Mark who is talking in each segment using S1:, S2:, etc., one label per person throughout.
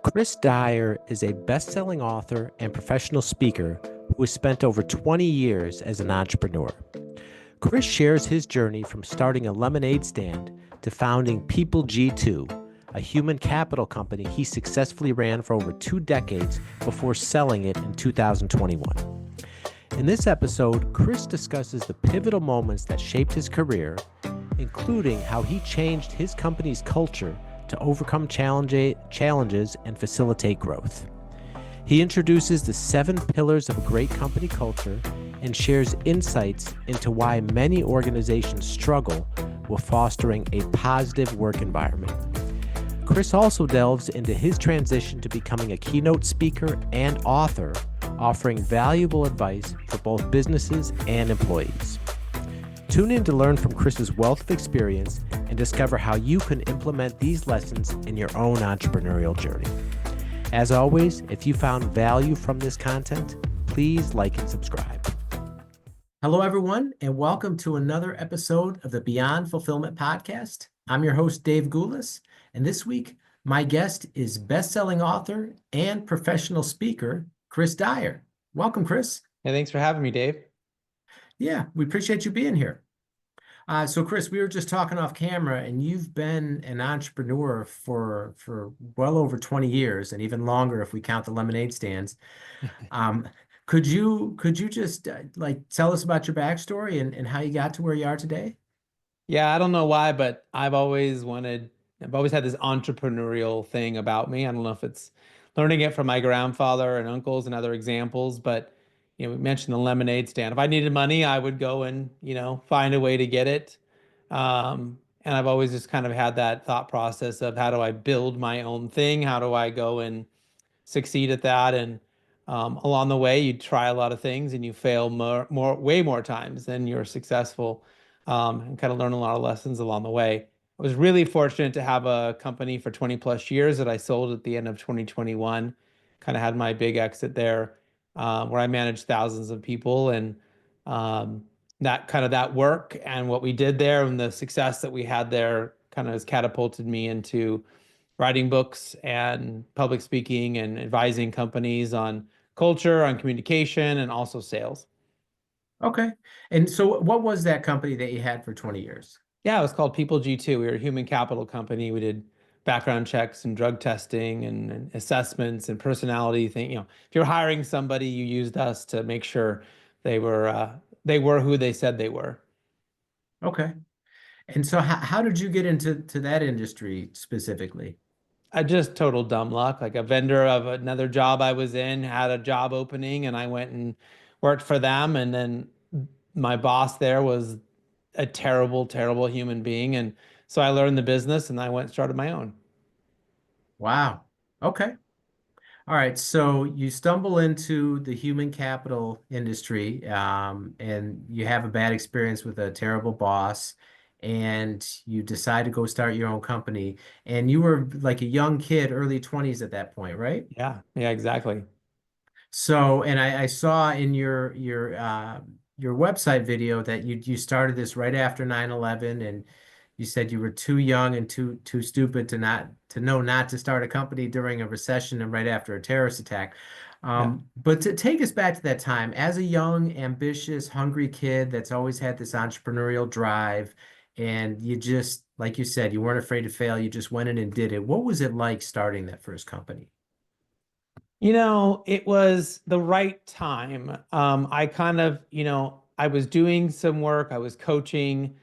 S1: Chris Dyer is a best-selling author and professional speaker who has spent over 20 years as an entrepreneur. Chris shares his journey from starting a lemonade stand to founding People G2, a human capital company he successfully ran for over 2 decades before selling it in 2021. In this episode, Chris discusses the pivotal moments that shaped his career, including how he changed his company's culture to overcome challenges and facilitate growth. He introduces the 7 pillars of a great company culture and shares insights into why many organizations struggle with fostering a positive work environment. Chris also delves into his transition to becoming a keynote speaker and author, offering valuable advice for both businesses and employees. Tune in to learn from Chris's wealth of experience and discover how you can implement these lessons in your own entrepreneurial journey. As always, if you found value from this content, please like and subscribe. Hello, everyone, and welcome to another episode of the Beyond Fulfillment Podcast. I'm your host, Dave Goulas, and this week, my guest is best-selling author and professional speaker, Chris Dyer. Welcome, Chris.
S2: Hey, thanks for having me, Dave.
S1: Yeah, we appreciate you being here. So Chris, we were just talking off camera, and you've been an entrepreneur for well over 20 years, and even longer if we count the lemonade stands. Could you just tell us about your backstory and how you got to where you are today?
S2: Yeah, I don't know why, but I've always had this entrepreneurial thing about me. I don't know if it's learning it from my grandfather and uncles and other examples, but we mentioned the lemonade stand. If I needed money, I would go and, find a way to get it. And I've always just kind of had that thought process of how do I build my own thing? How do I go and succeed at that? And along the way, you try a lot of things and you fail way more times than you're successful, and kind of learn a lot of lessons along the way. I was really fortunate to have a company for 20 plus years that I sold at the end of 2021. Kind of had my big exit there, where I managed thousands of people, and that work and what we did there and the success that we had there kind of has catapulted me into writing books and public speaking and advising companies on culture, on communication, and also sales.
S1: Okay. And so what was that company that you had for 20 years?
S2: Yeah, it was called People G2. We were a human capital company. We did background checks and drug testing and assessments and personality thing. If you're hiring somebody, you used us to make sure they were who they said they were.
S1: Okay. And so how did you get into that industry specifically?
S2: I just total dumb luck. Like a vendor of another job I was in had a job opening and I went and worked for them. And then my boss there was a terrible, terrible human being. And so I learned the business and I went and started my own.
S1: Wow. Okay. All right. So you stumble into the human capital industry, and you have a bad experience with a terrible boss, and you decide to go start your own company. And you were like a young kid, early 20s at that point, right?
S2: Yeah, exactly.
S1: So, and I saw in your website video that you started this right after 9/11, and you said you were too young and too stupid to know not to start a company during a recession and right after a terrorist attack.
S2: Yeah.
S1: But to take us back to that time, as a young, ambitious, hungry kid that's always had this entrepreneurial drive, and you just, like you said, you weren't afraid to fail, you just went in and did it. What was it like starting that first company?
S2: It was the right time. I kind of, I was doing some work. I was coaching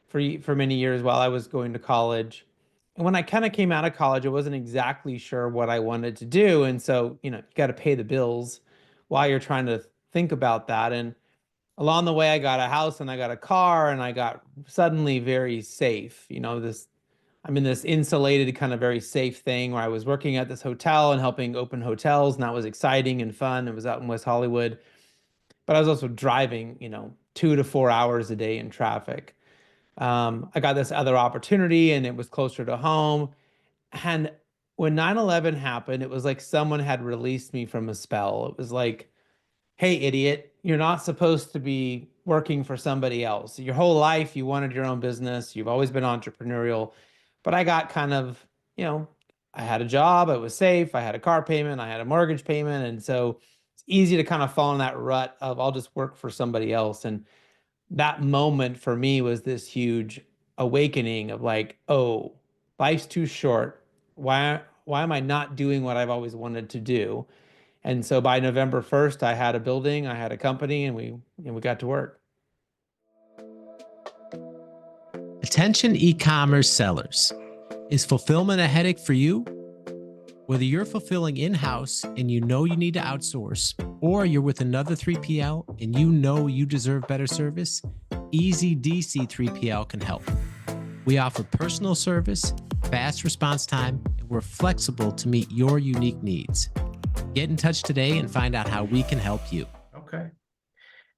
S2: for many years while I was going to college. And when I kind of came out of college, I wasn't exactly sure what I wanted to do. And so, you got to pay the bills while you're trying to think about that. And along the way, I got a house and I got a car and I got suddenly very safe. I'm in this insulated kind of very safe thing where I was working at this hotel and helping open hotels, and that was exciting and fun. It was out in West Hollywood, but I was also driving, 2 to 4 hours a day in traffic. I got this other opportunity and it was closer to home. And when 9/11 happened, it was like someone had released me from a spell. It was like, hey, idiot, you're not supposed to be working for somebody else. Your whole life, you wanted your own business. You've always been entrepreneurial. But I got kind of, you know, I had a job, I was safe, I had a car payment, I had a mortgage payment. And so it's easy to kind of fall in that rut of I'll just work for somebody else. And that moment for me was this huge awakening of like, oh, life's too short. Why am I not doing what I've always wanted to do? And so by November 1st, I had a building, I had a company, and we got to work.
S1: Attention e-commerce sellers. Is fulfillment a headache for you? Whether you're fulfilling in-house and you know you need to outsource, or you're with another 3PL and you know you deserve better service, Easy DC 3PL can help. We offer personal service, fast response time, and we're flexible to meet your unique needs. Get in touch today and find out how we can help you.
S3: Okay.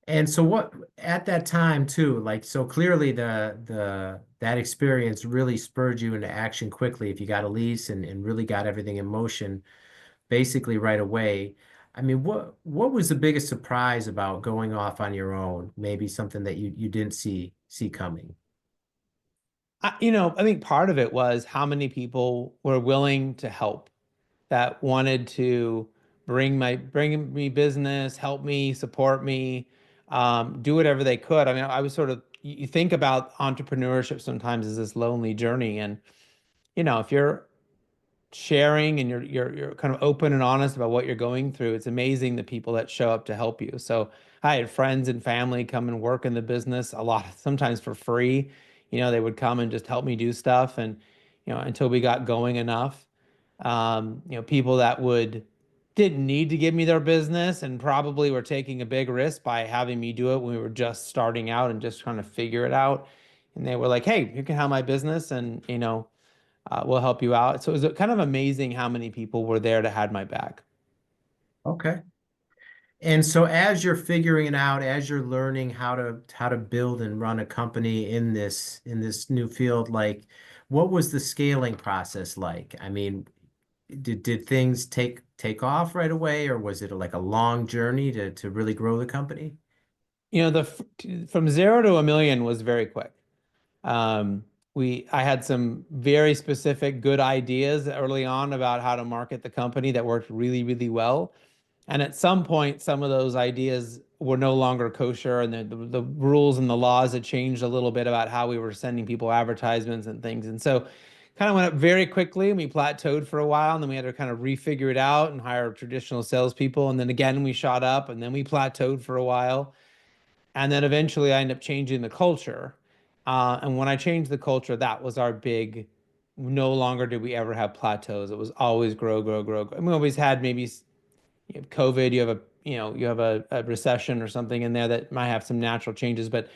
S3: And so what at that time too, like so clearly the that experience really spurred you into action quickly if you got a lease and really got everything in motion basically right away. I mean, what was the biggest surprise about going off on your own? Maybe something that you didn't see coming.
S2: I think part of it was how many people were willing to help, that wanted to bring me business, help me, support me, do whatever they could. I mean, I was sort of you think about entrepreneurship sometimes as this lonely journey, and if you're sharing and you're kind of open and honest about what you're going through, it's amazing the people that show up to help you. So I had friends and family come and work in the business a lot, sometimes for free. They would come and just help me do stuff, and until we got going enough. People that would didn't need to give me their business and probably were taking a big risk by having me do it when we were just starting out and just trying to figure it out. And they were like, "Hey, you can have my business, and we'll help you out." So it was kind of amazing how many people were there to had my back.
S3: Okay. And so as you're figuring it out, as you're learning how to build and run a company in this new field, like what was the scaling process like? I mean, did things take off right away, or was it like a long journey to really grow the company?
S2: From 0 to 1 million was very quick. Um, I had some very specific good ideas early on about how to market the company that worked really, really well. And at some point, some of those ideas were no longer kosher, and the rules and the laws had changed a little bit about how we were sending people advertisements and things. And so kind of went up very quickly, and we plateaued for a while, and then we had to kind of refigure it out and hire traditional salespeople. And then again, we shot up, and then we plateaued for a while. And then eventually I ended up changing the culture. And when I changed the culture, that was our big, no longer did we ever have plateaus. It was always grow, grow, grow, grow. And we always had maybe you have COVID, you have a recession or something in there that might have some natural changes, but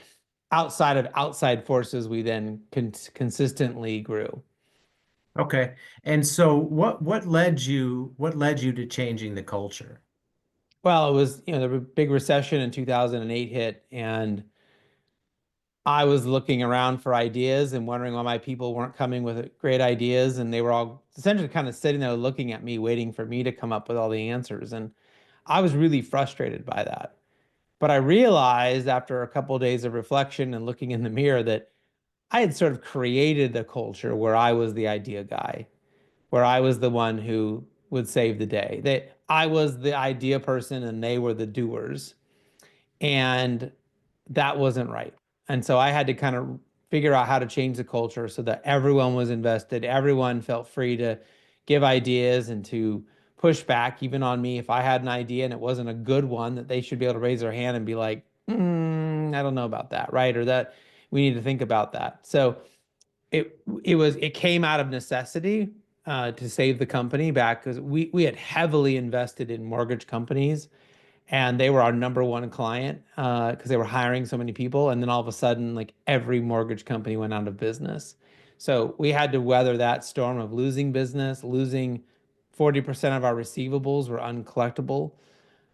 S2: outside of outside forces, we then consistently grew.
S3: Okay. And so what led you to changing the culture?
S2: Well, it was, the big recession in 2008 hit, and I was looking around for ideas and wondering why my people weren't coming with great ideas, and they were all essentially kind of sitting there looking at me, waiting for me to come up with all the answers. And I was really frustrated by that. But I realized after a couple of days of reflection and looking in the mirror that I had sort of created the culture where I was the idea guy, where I was the one who would save the day. That I was the idea person and they were the doers. And that wasn't right. And so I had to kind of figure out how to change the culture so that everyone was invested, everyone felt free to give ideas and to push back even on me if I had an idea and it wasn't a good one, that they should be able to raise their hand and be like, I don't know about that, right? Or that we need to think about that. So it came out of necessity to save the company back, because we had heavily invested in mortgage companies, and they were our number one client because they were hiring so many people. And then all of a sudden, like every mortgage company went out of business. So we had to weather that storm of losing business, losing 40% of our receivables were uncollectible.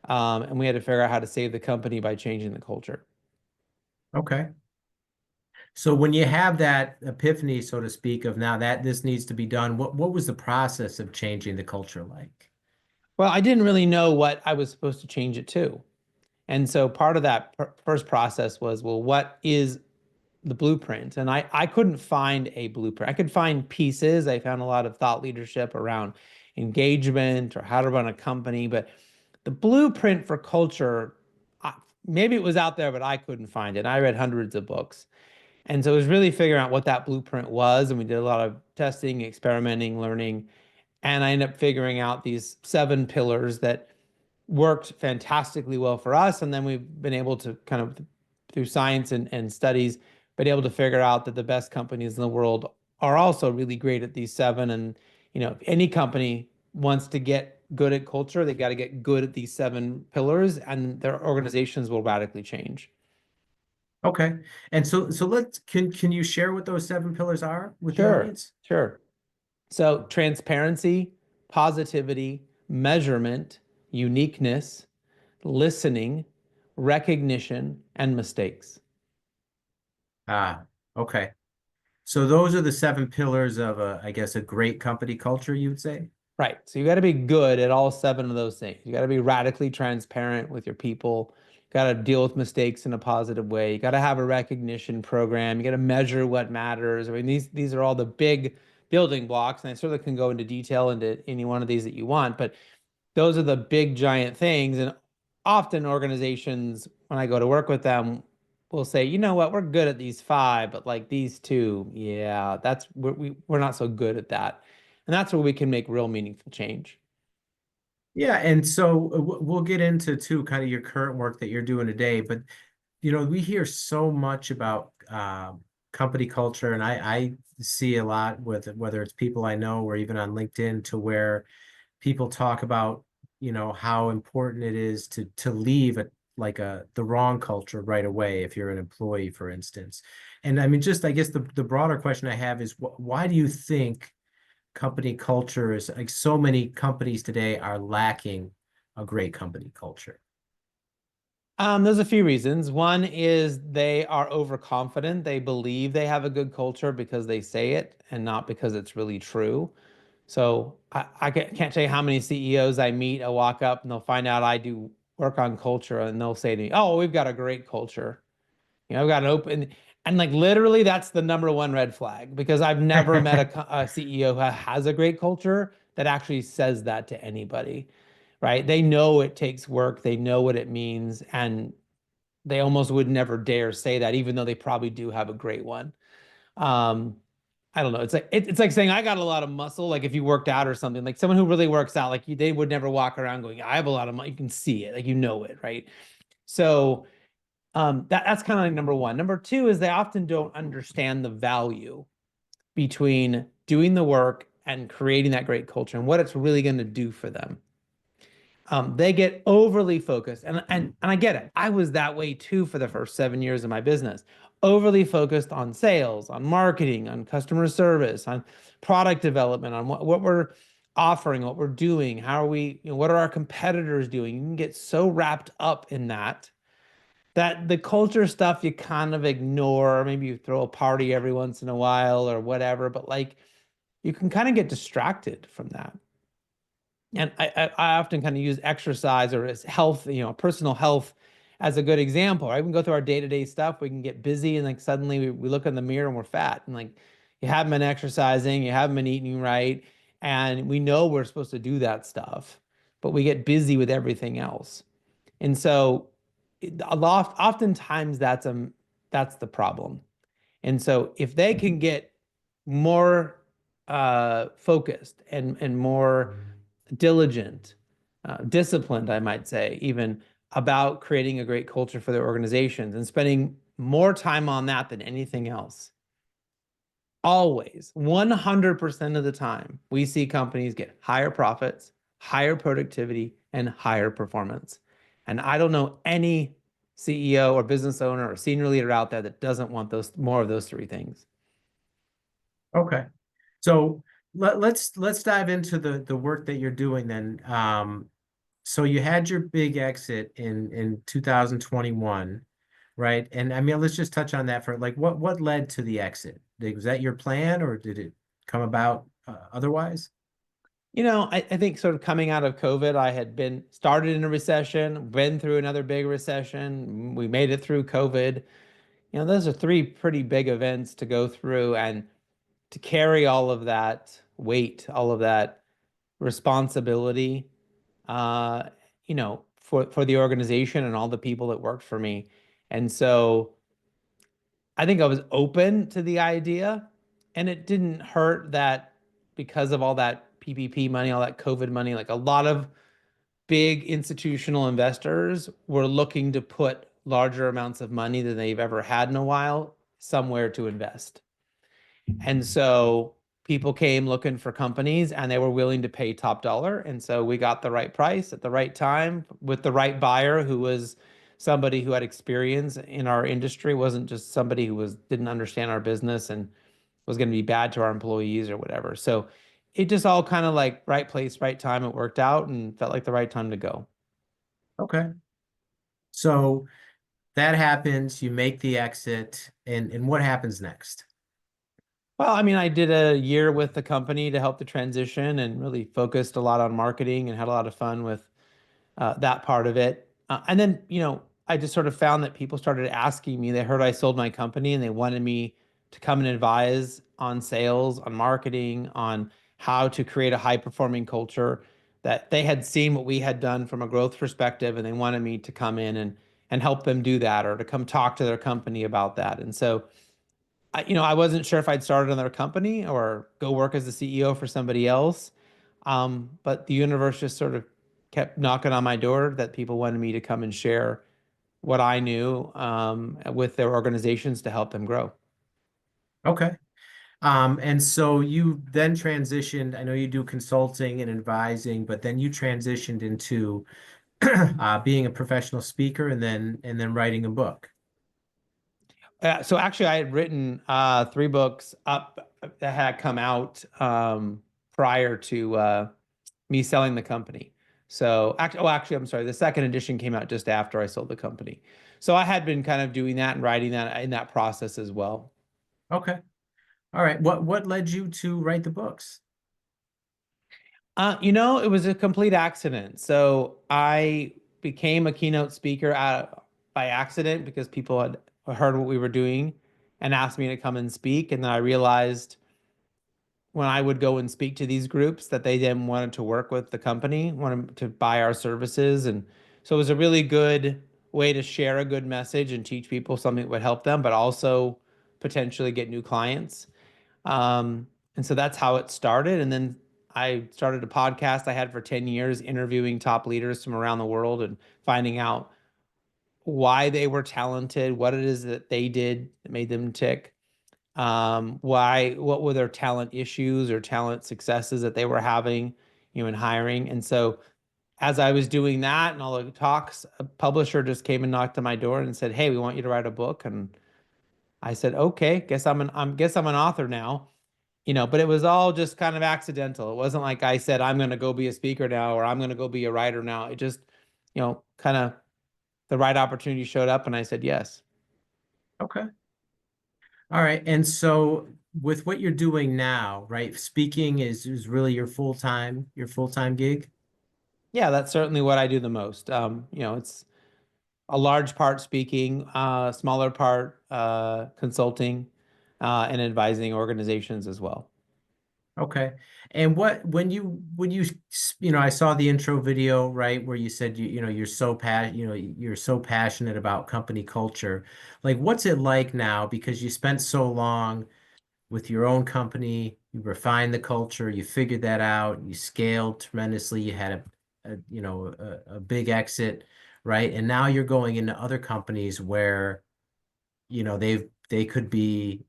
S2: And we had to figure out how to save the company by changing the culture.
S3: Okay. So when you have that epiphany, so to speak, of now that this needs to be done, what was the process of changing the culture like?
S2: Well, I didn't really know what I was supposed to change it to. And so part of that first process was, well, what is the blueprint. And I couldn't find a blueprint. I could find pieces. I found a lot of thought leadership around engagement or how to run a company, but the blueprint for culture, maybe it was out there, but I couldn't find it. I read hundreds of books. And so it was really figuring out what that blueprint was. And we did a lot of testing, experimenting, learning. And I ended up figuring out these 7 pillars that worked fantastically well for us. And then we've been able to kind of, through science and studies, been able to figure out that the best companies in the world are also really great at these 7. And, if any company wants to get good at culture, they got to get good at these 7 pillars, and their organizations will radically change.
S3: Okay. And so can you share what those 7 pillars are with the
S2: Sure,
S3: audience?
S2: sure. So transparency, positivity, measurement, uniqueness, listening, recognition, and mistakes.
S3: Ah, okay. So those are the 7 pillars of I guess, a great company culture, you would say?
S2: Right. So you got to be good at all 7 of those things. You got to be radically transparent with your people. You got to deal with mistakes in a positive way. You got to have a recognition program. You got to measure what matters. I mean, these are all the big building blocks, and I certainly can go into detail into any one of these that you want, but those are the big giant things. And often organizations, when I go to work with them, will say, you know what, we're good at these 5, but like these 2, yeah, we're not so good at that. And that's where we can make real meaningful change.
S3: Yeah, and so we'll get into too kind of your current work that you're doing today, but we hear so much about company culture, and I see a lot with whether it's people I know or even on LinkedIn, to where people talk about how important it is to leave the wrong culture right away if you're an employee, for instance. And I mean, just I guess the broader question I have is, why do you think company culture is like so many companies today are lacking a great company culture?
S2: There's a few reasons. One is they are overconfident. They believe they have a good culture because they say it and not because it's really true. So I can't tell you how many CEOs I meet. I walk up and they'll find out I do work on culture, and they'll say to me, "Oh, we've got a great culture. I've got an open," and like literally that's the number one red flag, because I've never met a CEO who has a great culture that actually says that to anybody, right? They know it takes work. They know what it means, and they almost would never dare say that, even though they probably do have a great one. Um, I don't know. It's like saying I got a lot of muscle. Like if you worked out or something, like someone who really works out, like they would never walk around going, I have a lot of muscle. You can see it, like it, right? So that's kind of like number one. Number two is they often don't understand the value between doing the work and creating that great culture and what it's really going to do for them. They get overly focused, and I get it. I was that way too for the first 7 years of my business. Overly focused on sales, on marketing, on customer service, on product development, on what we're offering, what we're doing, how are we, what are our competitors doing? You can get so wrapped up in that the culture stuff you kind of ignore. Maybe you throw a party every once in a while or whatever, but like you can kind of get distracted from that. And I often kind of use exercise or as health, personal health as a good example, right? We can go through our day-to-day stuff. We can get busy and like suddenly we look in the mirror and we're fat. And like you haven't been exercising, you haven't been eating right. And we know we're supposed to do that stuff, but we get busy with everything else. And so oftentimes that's the problem. And so if they can get more focused and more diligent, disciplined, I might say, even about creating a great culture for their organizations and spending more time on that than anything else. Always, 100% of the time, we see companies get higher profits, higher productivity, and higher performance. And I don't know any CEO or business owner or senior leader out there that doesn't want more of those 3 things.
S3: Okay. So let's dive into the work that you're doing then. So you had your big exit in 2021, right? And I mean, let's just touch on that for like what led to the exit? Was that your plan, or did it come about otherwise?
S2: I think sort of coming out of COVID, I had been started in a recession, been through another big recession. We made it through COVID. those are three pretty big events to go through and to carry all of that weight, all of that responsibility, uh, for the organization and all the people that worked for me. And so I think I was open to the idea, and it didn't hurt that because of all that PPP money, all that COVID money, like a lot of big institutional investors were looking to put larger amounts of money than they've ever had in a while somewhere to invest. And so people came looking for companies and they were willing to pay top dollar. And so we got the right price at the right time with the right buyer who was somebody who had experience in our industry, wasn't just somebody who didn't understand our business and was going to be bad to our employees or whatever. So it just all kind of like right place, right time. It worked out and felt like the right time to go.
S3: Okay. So that happens, you make the exit, and what happens next?
S2: Well, I mean, I did a year with the company to help the transition and really focused a lot on marketing and had a lot of fun with that part of it. And then, I just sort of found that people started asking me, they heard I sold my company and they wanted me to come and advise on sales, on marketing, on how to create a high performing culture, that they had seen what we had done from a growth perspective and they wanted me to come in and help them do that or to come talk to their company about that. And so I wasn't sure if I'd start another company or go work as the CEO for somebody else. But the universe just sort of kept knocking on my door that people wanted me to come and share what I knew with their organizations to help them grow.
S3: Okay. And so you then transitioned, I know you do consulting and advising, but then you transitioned into being a professional speaker and then writing a book.
S2: So actually, I had written three books up that had come out prior to me selling the company. So actually, I'm sorry. The second edition came out just after I sold the company. So I had been kind of doing that and writing that in that process as well.
S3: Okay. All right. What led you to write the books?
S2: It was a complete accident. So I became a keynote speaker by accident because people had heard what we were doing and asked me to come and speak. And then I realized when I would go and speak to these groups that they then wanted to work with the company, wanted to buy our services. And so it was a really good way to share a good message and teach people something that would help them, but also potentially get new clients. And so that's how it started. And then I started a podcast I had for 10 years, interviewing top leaders from around the world and finding out why they were talented, what it is that they did that made them tick, what were their talent issues or talent successes that they were having, in hiring. And so as I was doing that and all the talks, a publisher just came and knocked on my door and said, "Hey, we want you to write a book." And I said, "Okay, guess I'm an author now." But it was all just kind of accidental. It wasn't like I said, "I'm going to go be a speaker now," or "I'm going to go be a writer now." It just, kind of the right opportunity showed up and I said yes.
S3: Okay. All right. And so with what you're doing now, right? Speaking is really your full-time gig.
S2: Yeah, that's certainly what I do the most. It's a large part speaking, smaller part consulting, and advising organizations as well.
S3: Okay. And I saw the intro video, right, where you said you're so passionate about company culture. Like, what's it like now? Because you spent so long with your own company, you refined the culture, you figured that out, you scaled tremendously, you had a big exit, right? And now you're going into other companies where they could be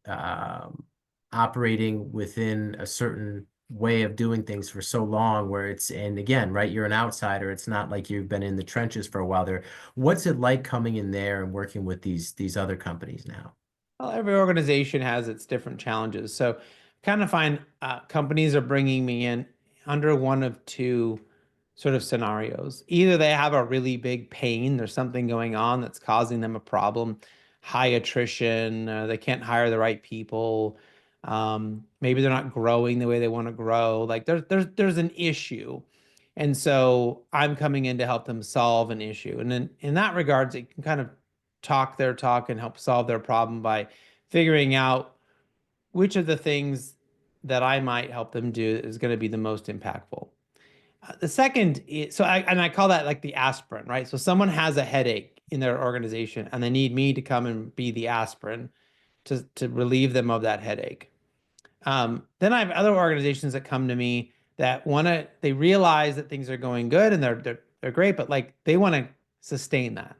S3: operating within a certain way of doing things for so long where and again, right, you're an outsider. It's not like you've been in the trenches for a while there. What's it like coming in there and working with these other companies now?
S2: Well, every organization has its different challenges. So, kind of find companies are bringing me in under one of two sort of scenarios. Either they have a really big pain, there's something going on that's causing them a problem, high attrition, they can't hire the right people, maybe they're not growing the way they want to grow. Like there's an issue. And so I'm coming in to help them solve an issue. And then in that regards, it can kind of talk their talk and help solve their problem by figuring out which of the things that I might help them do is going to be the most impactful. The second is, I call that like the aspirin, right? So someone has a headache in their organization and they need me to come and be the aspirin to relieve them of that headache. Then I have other organizations that come to me that they realize that things are going good and they're great, but like they want to sustain that.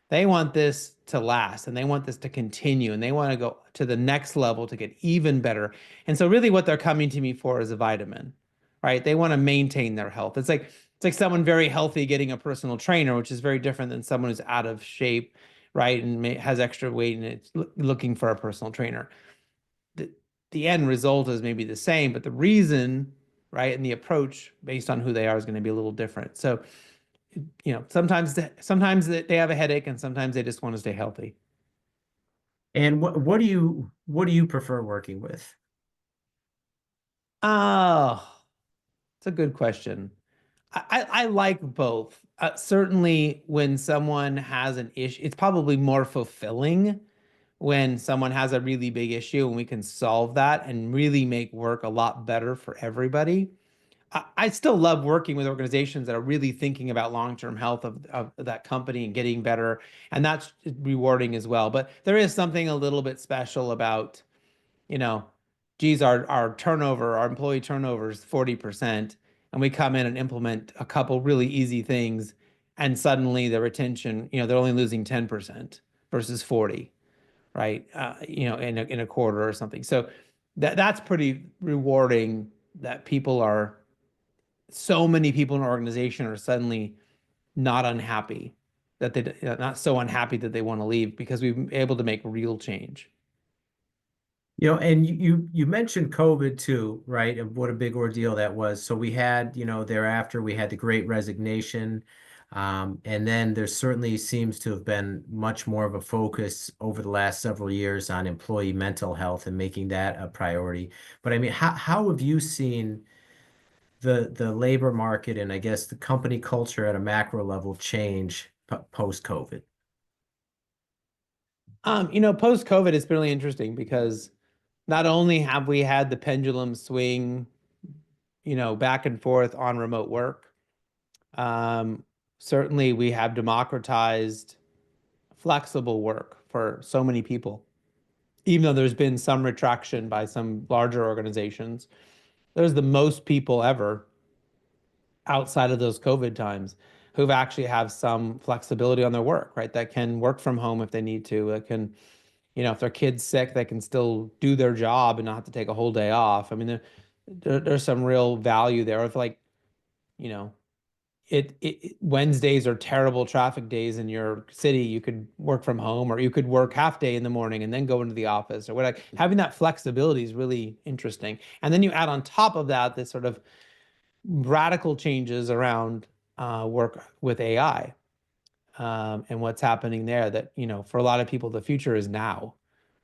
S2: They want this to last and they want this to continue and they want to go to the next level to get even better. And so really what they're coming to me for is a vitamin, right? They want to maintain their health. It's like someone very healthy getting a personal trainer, which is very different than someone who's out of shape, right? And has extra weight and it's looking for a personal trainer. The end result is maybe the same, but the reason, right, and the approach based on who they are is going to be a little different. So sometimes they have a headache and sometimes they just want to stay healthy.
S3: And what do you prefer working with?
S2: Oh, it's a good question. I like both. Certainly when someone has an issue, it's probably more fulfilling when someone has a really big issue and we can solve that and really make work a lot better for everybody. I still love working with organizations that are really thinking about long-term health of that company and getting better, and that's rewarding as well. But there is something a little bit special about, you know, geez, our employee turnover is 40%, and we come in and implement a couple really easy things, and suddenly the retention, they're only losing 10% versus 40, right? In a quarter or something. So that's pretty rewarding that so many people in an organization are suddenly not unhappy that they not so unhappy that they want to leave because we've been able to make real change.
S3: And you mentioned COVID too, right? And what a big ordeal that was. So we had, thereafter we had the Great Resignation. And then there certainly seems to have been much more of a focus over the last several years on employee mental health and making that a priority. But I mean, how have you seen the labor market and I guess the company culture at a macro level change post-COVID?
S2: Post-COVID, it's been really interesting because not only have we had the pendulum swing, back and forth on remote work, um, certainly we have democratized flexible work for so many people. Even though there's been some retraction by some larger organizations, there's the most people ever outside of those COVID times who've actually have some flexibility on their work, right? That can work from home if they need to. That can, if their kid's sick, they can still do their job and not have to take a whole day off. I mean, there's some real value there. If like, you know, Wednesdays are terrible traffic days in your city, you could work from home or you could work half day in the morning and then go into the office or whatever. Having that flexibility is really interesting. And then you add on top of that this sort of radical changes around work with AI, and what's happening there that, for a lot of people, the future is now.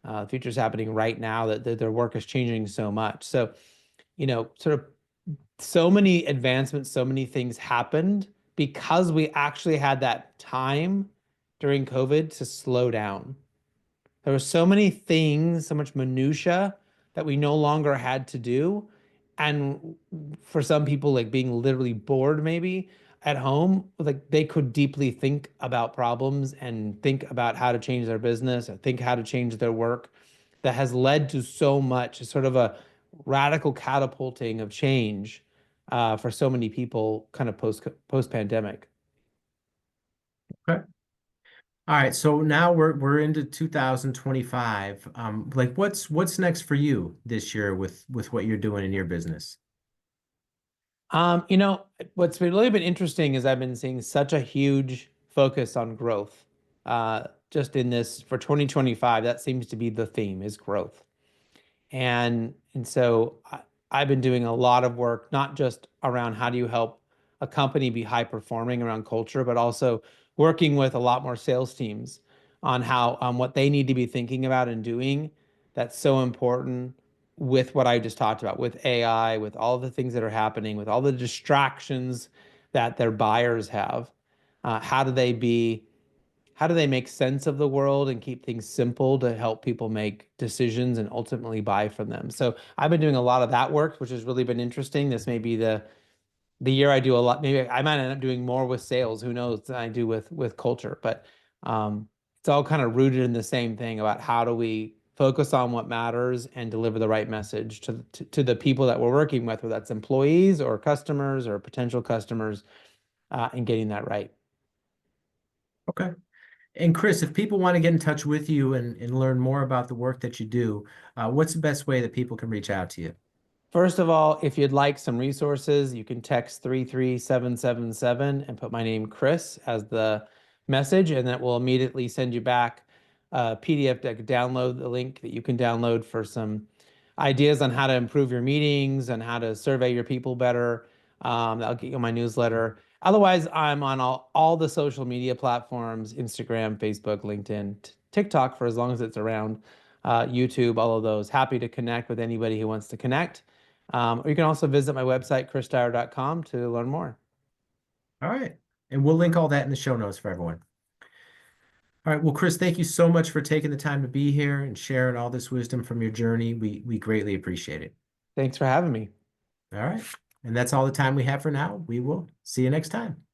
S2: The future is happening right now that their work is changing so much. So, sort of so many advancements, so many things happened because we actually had that time during COVID to slow down. There were so many things, so much minutia that we no longer had to do. And for some people, like being literally bored maybe at home, like they could deeply think about problems and think about how to change their business or think how to change their work. That has led to so much, sort of a radical catapulting of change for so many people kind of post pandemic.
S3: Okay. All right, so now we're into 2025. Like what's next for you this year with what you're doing in your business?
S2: You know, what's really been interesting is I've been seeing such a huge focus on growth. Just in this for 2025, that seems to be the theme is growth. And so I've been doing a lot of work, not just around how do you help a company be high performing around culture, but also working with a lot more sales teams on how what they need to be thinking about and doing. That's so important with what I just talked about, with AI, with all the things that are happening, with all the distractions that their buyers have. How do they be how do they make sense of the world and keep things simple to help people make decisions and ultimately buy from them. So I've been doing a lot of that work, which has really been interesting. This may be the year I do a lot. Maybe I might end up doing more with sales, who knows, than I do with culture. But it's all kind of rooted in the same thing about how do we focus on what matters and deliver the right message to the people that we're working with, whether that's employees or customers or potential customers, and getting that right.
S3: Okay. And Chris, if people want to get in touch with you and learn more about the work that you do, what's the best way that people can reach out to you?
S2: First of all, if you'd like some resources, you can text 33777 and put my name, Chris, as the message, and that will immediately send you back a PDF deck, download the link that you can download for some ideas on how to improve your meetings and how to survey your people better. That'll get you my newsletter. Otherwise, I'm on all the social media platforms, Instagram, Facebook, LinkedIn, TikTok, for as long as it's around, YouTube, all of those. Happy to connect with anybody who wants to connect. Or you can also visit my website, chrisdyer.com, to learn more.
S3: All right. And we'll link all that in the show notes for everyone. All right. Well, Chris, thank you so much for taking the time to be here and sharing all this wisdom from your journey. We greatly appreciate it.
S2: Thanks for having me.
S3: All right. And that's all the time we have for now. We will see you next time.